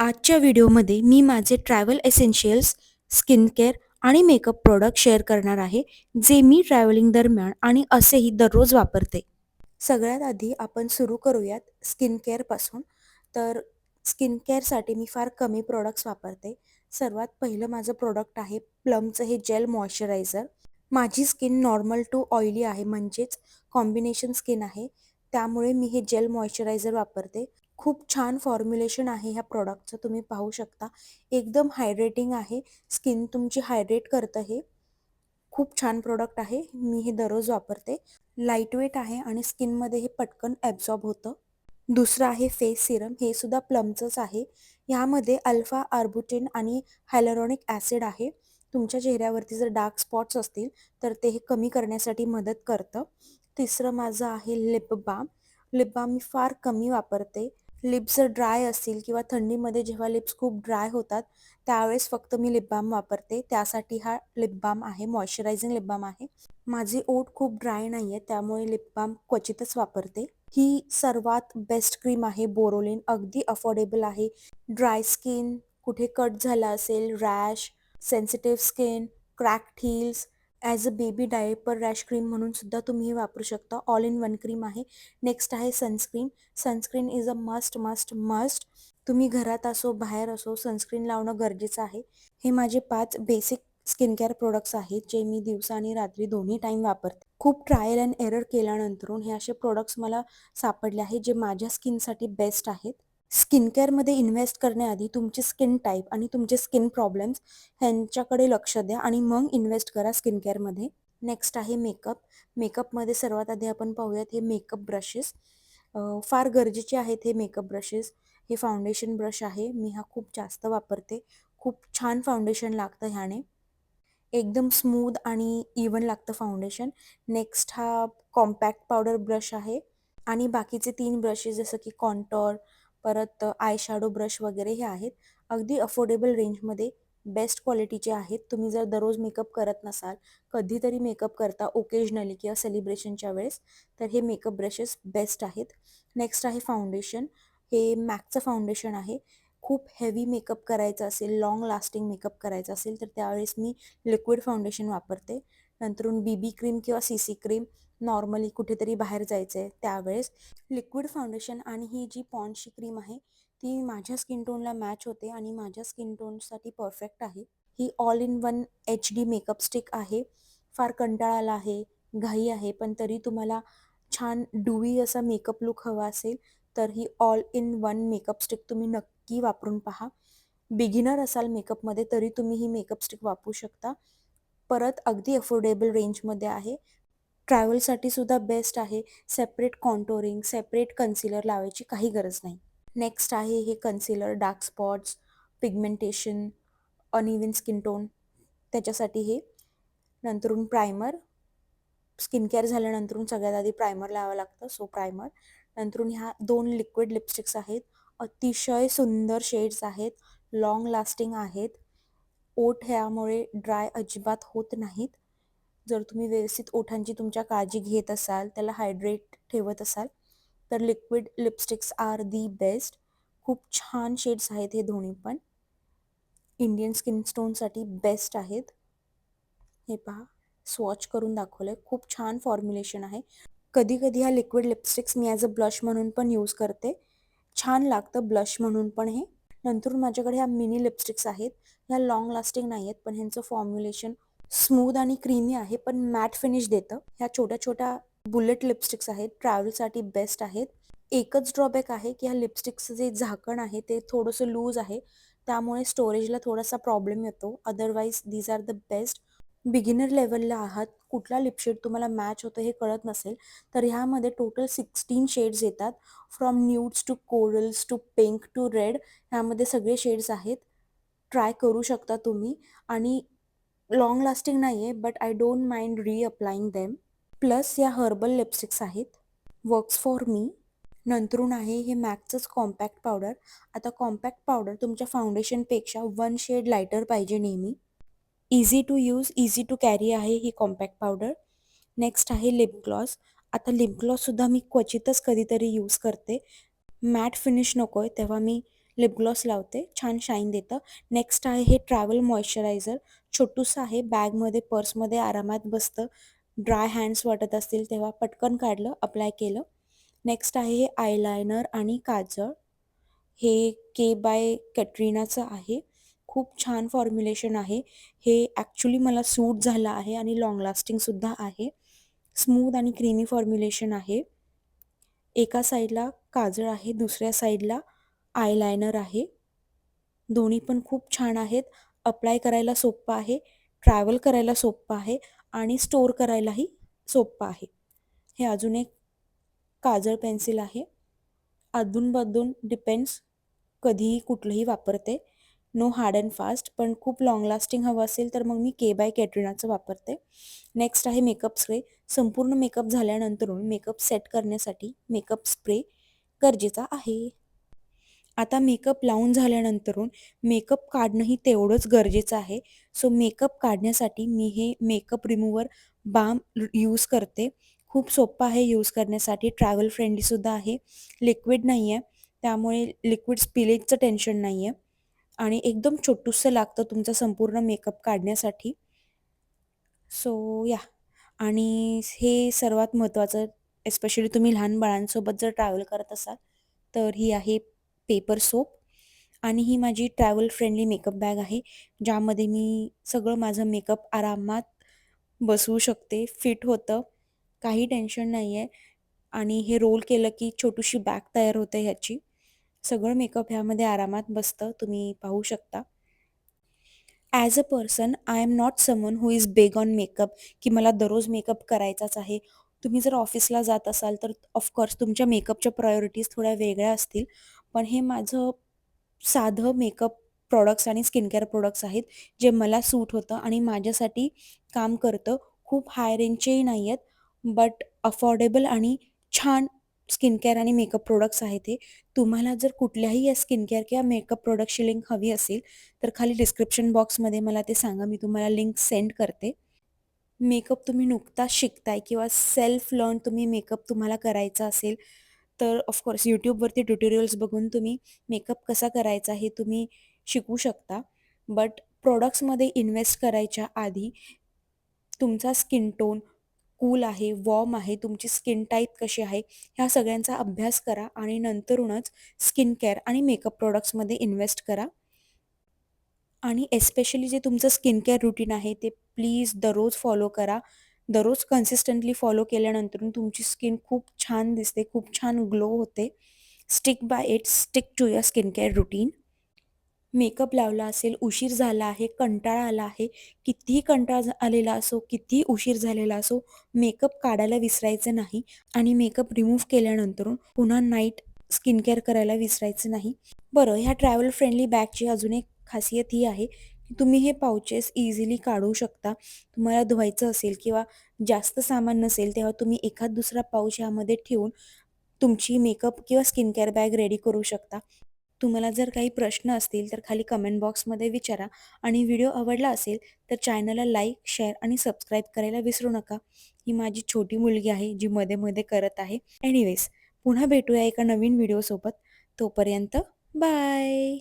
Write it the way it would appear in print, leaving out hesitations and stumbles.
आजच्या व्हिडिओमध्ये मी माझे ट्रॅव्हल एसेन्शियल्स, स्किन केअर आणि मेकअप प्रॉडक्ट शेअर करणार आहे, जे मी ट्रॅव्हलिंग दरम्यान आणि असेही दररोज वापरते. सगळ्यात आधी आपण सुरू करूयात स्किन केअरपासून. तर स्किन केअरसाठी मी फार कमी प्रॉडक्ट्स वापरते. सर्वात पहिलं माझं प्रॉडक्ट आहे प्लमचं हे जेल मॉइश्चरायझर. माझी स्किन नॉर्मल टू ऑइली आहे, म्हणजेच कॉम्बिनेशन स्किन आहे. त्यामुळे मी हे जेल मॉइश्चरायझर वापरते. खूप छान फॉर्म्युलेशन आहे ह्या प्रॉडक्टचं, तुम्ही पाहू शकता. एकदम हायड्रेटिंग आहे, स्किन तुमची हायड्रेट करतं हे. खूप छान प्रॉडक्ट आहे, मी हे दररोज वापरते. लाईटवेट आहे आणि स्किनमध्ये हे पटकन ॲब्झॉर्ब होतं. दुसरं आहे फेस सिरम, हे सुद्धा प्लमचंच आहे. ह्यामध्ये अल्फा आर्बुटिन आणि हायलुरॉनिक ॲसिड आहे. तुमच्या चेहऱ्यावरती जर डार्क स्पॉट्स असतील तर ते हे कमी करण्यासाठी मदत करतं. तिसरं माझं आहे लिप बाम. लिप बाम मी फार कमी वापरते. लिप्स जर ड्राय असतील किंवा थंडीमध्ये जेव्हा लिप्स खूप ड्राय होतात त्यावेळेस फक्त मी लिप बाम वापरते. त्यासाठी हा लिप बाम आहे, मॉइश्चरायझिंग लिप बाम आहे. माझे ओठ खूप ड्राय नाही आहे, त्यामुळे लिप बाम क्वचितच वापरते. ही सर्वात बेस्ट क्रीम आहे बोरोलिन, अगदी अफोर्डेबल आहे. ड्राय स्किन, कुठे कट झाला असेल, rash, sensitive skin, cracked heels, as a baby diaper rash cream म्हणून सुद्धा तुम्ही हे वापरू शकता. ऑल इन वन क्रीम आहे. नेक्स्ट आहे sunscreen. Sunscreen is a must must must. तुम्ही घरात असो बाहेर असो सनस्क्रीन लावणं गरजेचं आहे. हे माझे 5 बेसिक स्किन केअर प्रोडक्ट्स आहेत, जे मी दिवसा आणि रात्री दोन्ही टाईम वापरते. खूप ट्रायल अँड एरर केल्यानंतरून हे असे प्रोडक्ट्स मला सापडले आहेत, जे माझ्या स्किनसाठी बेस्ट आहेत. स्किन केअरमध्ये इन्व्हेस्ट करण्याआधी तुमची स्किन टाईप आणि तुमचे स्किन प्रॉब्लेम्स ह्यांच्याकडे लक्ष द्या आणि मग इन्व्हेस्ट करा स्किन केअरमध्ये. नेक्स्ट आहे मेकअप. मेकअपमध्ये सर्वात आधी आपण पाहूयात हे मेकअप ब्रशेस. फार गरजेचे आहेत हे मेकअप ब्रशेस. हे फाउंडेशन ब्रश आहे, मी हा खूप जास्त वापरते. खूप छान फाउंडेशन लागतं ह्याने. एकदम स्मूथ आणि इवन लागतं फाउंडेशन. नेक्स्ट हा कॉम्पॅक्ट पावडर ब्रश आहे आणि बाकीचे 3 ब्रशेस जसं की कॉन्टॉर, परत आय शॅडो ब्रश वगैरे हे आहेत. अगदी अफोर्डेबल रेंजमध्ये बेस्ट क्वालिटीचे आहेत. तुम्ही जर दररोज मेकअप करत नसाल, कधीतरी मेकअप करता ओकेजनली किंवा सेलिब्रेशनच्या वेळेस, तर हे मेकअप ब्रशेस बेस्ट आहेत. नेक्स्ट आहे फाउंडेशन. हे मॅकचं फाउंडेशन आहे. खूप हेवी मेकअप करायचा असेल, लाँग लास्टिंग मेकअप करायचा असेल, तर त्यावेळेस मी लिक्विड फाउंडेशन वापरते. नंतरून बीबी क्रीम किंवा सीसी क्रीम, नॉर्मली कुठेतरी बाहेर जायचं आहे त्यावेळेस. लिक्विड फाउंडेशन आणि ही जी पॉन्ड्सची क्रीम आहे ती माझ्या स्किन टोनला मॅच होते आणि माझ्या स्किन टोनसाठी परफेक्ट आहे. ही all in one H D makeup stick आहे. फार कंटाळा आला आहे, घाई आहे, पण तरी तुम्हाला छान डुई असा मेकअप लुक हवा असेल तर ही all in one makeup stick तुम्ही नक्की वापरून पहा. बिगिनर असाल मेकअपमध्ये तरी तुम्ही ही मेकअप स्टिक वापरू शकता. परत अगदी अफोर्डेबल रेंजमध्ये आहे. ट्रॅव्हलसाठी सुद्धा बेस्ट आहे. सेपरेट कॉन्टोरिंग, सेपरेट कन्सिलर लावायची काही गरज नाही. नेक्स्ट आहे हे concealer, dark spots, pigmentation, uneven skin tone त्याच्यासाठी हे. नंतरून प्रायमर. स्किन केअर झाल्यानंतरून सगळ्यात आधी प्रायमर लावावं लागतं, सो प्रायमर. नंतरून ह्या 2 लिक्विड लिपस्टिक्स आहेत. अतिशय सुंदर शेड्स आहेत, लाँग लास्टिंग आहेत. ओठ ह्यामुळे ड्राय अजिबात होत नाहीत. जर तुम्ही व्यवस्थित ओठांची तुमच्या काळजी घेत असाल, त्याला हायड्रेट ठेवत असाल, तर liquid lipsticks are the best. खूप छान शेड्स आहेत हे दोन्ही पण. इंडियन स्किन स्टोनसाठी बेस्ट आहेत. हे पहा, स्वॉच करून दाखवलं आहे. खूप छान फॉर्म्युलेशन आहे. कधी कधी ह्या liquid lipsticks me as a blush म्हणून पण यूज करते. छान लागतं ब्लश म्हणून पण हे. नंतर माझ्याकडे ह्या मिनी लिपस्टिक्स आहेत. ह्या लाँग लास्टिंग नाही आहेत, पण ह्यांचं फॉर्म्युलेशन स्मूथ आणि क्रीमी आहे, पण मॅट फिनिश देतं. ह्या छोट्या छोट्या बुलेट लिपस्टिक्स आहेत, ट्रॅव्हलसाठी बेस्ट आहेत. एकच ड्रॉबॅक आहे की ह्या लिपस्टिक्सचं जे झाकण आहे ते थोडंसं लूज आहे, त्यामुळे स्टोरेजला थोडासा प्रॉब्लेम येतो. Otherwise these are the best. Beginner लेवलला आहात, कुठला लिपशेड तुम्हाला मॅच होतं हे कळत नसेल, तर ह्यामध्ये टोटल 16 शेड्स येतात. From nudes to corals to pink to red, ह्यामध्ये सगळे शेड्स आहेत. ट्राय करू शकता तुम्ही. आणि लाँग लास्टिंग नाही आहे, but I don't mind reapplying them. Plus या हर्बल लिपस्टिक्स आहेत, वर्क्स फॉर मी. नंतरून आहे हे मॅकचंच कॉम्पॅक्ट पावडर. आता कॉम्पॅक्ट पावडर तुमच्या फाउंडेशनपेक्षा 1 शेड लायटर पाहिजे नेहमी. Easy to use, easy to carry आहे ही कॉम्पॅक्ट पावडर. नेक्स्ट आहे लिप ग्लॉस. आता लिप ग्लॉससुद्धा मी क्वचितच कधीतरी यूज करते. मॅट फिनिश नको आहे तेव्हा मी लिप ग्लॉस लावते, छान शाईन देतं. नेक्स्ट आहे हे ट्रॅव्हल मॉइश्चरायझर. छोटूसं आहे, बॅगमध्ये पर्समध्ये आरामात बसतं. ड्राय हँड्स वाटत असतील तेव्हा पटकन काढलं, अप्लाय केलं. नेक्स्ट आहे हे आयलायनर आणि काजळ. हे के बाय कॅटरीनाचं आहे. खूप छान फॉर्म्युलेशन आहे. हे ॲक्च्युली मला सूट झालं आहे आणि लाँग लास्टिंगसुद्धा आहे. स्मूथ आणि क्रीमी फॉर्म्युलेशन आहे. एका साईडला काजळ आहे, दुसऱ्या साईडला आयलायनर आहे. दोन्ही पण खूप छान आहेत. अप्लाय करायला सोप्पं आहे, ट्रॅव्हल करायला सोप्पं आहे आणि स्टोअर करायलाही सोप्पं आहे. हे अजून एक काजळ पेन्सिल आहे. अधूनमधून डिपेंड्स, कधीही कुठलंही वापरते. No hard and fast. पण खूप लाँग लास्टिंग हवं असेल तर मग मी के बाय कॅटरीनाचं वापरते. नेक्स्ट आहे मेकअप स्प्रे. संपूर्ण मेकअप झाल्यानंतरून मेकअप सेट करण्यासाठी मेकअप स्प्रे गरजेचा आहे. आता मेकअप लावून झाल्यानंतरून मेकअप काढणंही तेवढंच गरजेचं आहे. सो मेकअप काढण्यासाठी मी हे मेकअप रिमूव्हर बाम यूज करते. खूप सोप्पं आहे यूज करण्यासाठी, ट्रॅव्हल फ्रेंडलीसुद्धा आहे. लिक्विड नाही आहे, त्यामुळे लिक्विड स्पिलेजचं टेन्शन नाही आहे आणि एकदम छोटूसं लागतं तुमचा संपूर्ण मेकअप काढण्यासाठी. सो या, आणि हे सर्वात महत्त्वाचं, एस्पेशली तुम्ही लहान बाळांसोबत जर ट्रॅव्हल करत असाल तर ही आहे पेपर सोप. आणि ही माझी ट्रॅव्हल फ्रेंडली मेकअप बॅग आहे, ज्यामध्ये मी सगळं माझं मेकअप आरामात बसवू शकते, फिट होतं, काही टेन्शन नाही आहे. आणि हे रोल केलं की छोटीशी बॅग तयार होते ह्याची. सगळं मेकअप ह्यामध्ये आरामात बसतं, तुम्ही पाहू शकता. As a person I am not someone who is big on makeup, की मला दररोज मेकअप करायचाच आहे. तुम्ही जर ऑफिसला जात असाल तर ऑफकोर्स तुमच्या मेकअपच्या प्रायोरिटीज थोड्या वेगळ्या असतील. पण हे माझं साधं मेकअप प्रॉडक्ट्स आणि स्किन केअर प्रॉडक्ट्स आहेत, जे मला सूट होतं आणि माझ्यासाठी काम करतं. खूप हाय रेंजचेही नाही आहेत, बट अफोर्डेबल आणि छान स्किन केअर आणि मेकअप प्रॉडक्ट्स आहेत हे. तुम्हाला जर कुठल्याही या स्किन केअर किंवा मेकअप प्रॉडक्टची लिंक हवी असेल तर खाली डिस्क्रिप्शन बॉक्समध्ये मला ते सांगा, मी तुम्हाला लिंक सेंड करते. मेकअप तुम्ही नुकताच शिकताय किंवा सेल्फ लर्न तुम्ही मेकअप तुम्हाला करायचा असेल तर ऑफकोर्स यूट्यूबवरती ट्युटोरियल्स बघून तुम्ही मेकअप कसा करायचा हे तुम्ही शिकू शकता. बट प्रोडक्ट्समध्ये इन्व्हेस्ट करायच्या आधी तुमचा स्किन टोन कूल आहे, वॉर्म आहे, तुमची स्किन टाईप कशी आहे, ह्या सगळ्यांचा अभ्यास करा आणि नंतरूनच स्किन केअर आणि मेकअप प्रॉडक्ट्समध्ये इन्व्हेस्ट करा. आणि एस्पेशली जे तुमचं स्किन केअर रुटीन आहे ते प्लीज दररोज फॉलो करा. दररोज कन्सिस्टंटली फॉलो केल्यानंतर तुमची स्किन खूप छान दिसते, खूप छान ग्लो होते. Stick by it, stick to your skin care routine. Makeup लावला असेल, उशीर झाला आहे, कंटाळा आला आहे, कितीही कंटाळा आलेला असो, कितीही उशीर झालेला असो, मेकअप काढायला विसरायचं नाही आणि मेकअप रिमूव्ह केल्यानंतर पुन्हा नाईट स्किन केअर करायला विसरायचं नाही. बरं, ह्या ट्रॅव्हल फ्रेंडली बॅगची अजून एक खासियत ही आहे की तुम्ही हे पाउचेस इझिली काढू शकता. तुम्हाला धुवायचं असेल किंवा जास्त सामान नसेल तेव्हा तुम्ही एखाद दुसरा पाऊच ह्यामध्ये ठेवून तुमची मेकअप किंवा स्किन केअर बॅग रेडी करू शकता. तुम्हाला जर काही प्रश्न असतील तर खाली कमेंट बॉक्समध्ये विचारा आणि व्हिडिओ आवडला असेल तर चॅनलला लाईक, शेअर आणि सबस्क्राईब करायला विसरू नका. ही माझी छोटी मुलगी आहे जी मध्ये मध्ये करत आहे. एनिवेज, पुन्हा भेटूया एका नवीन व्हिडिओसोबत. तोपर्यंत बाय.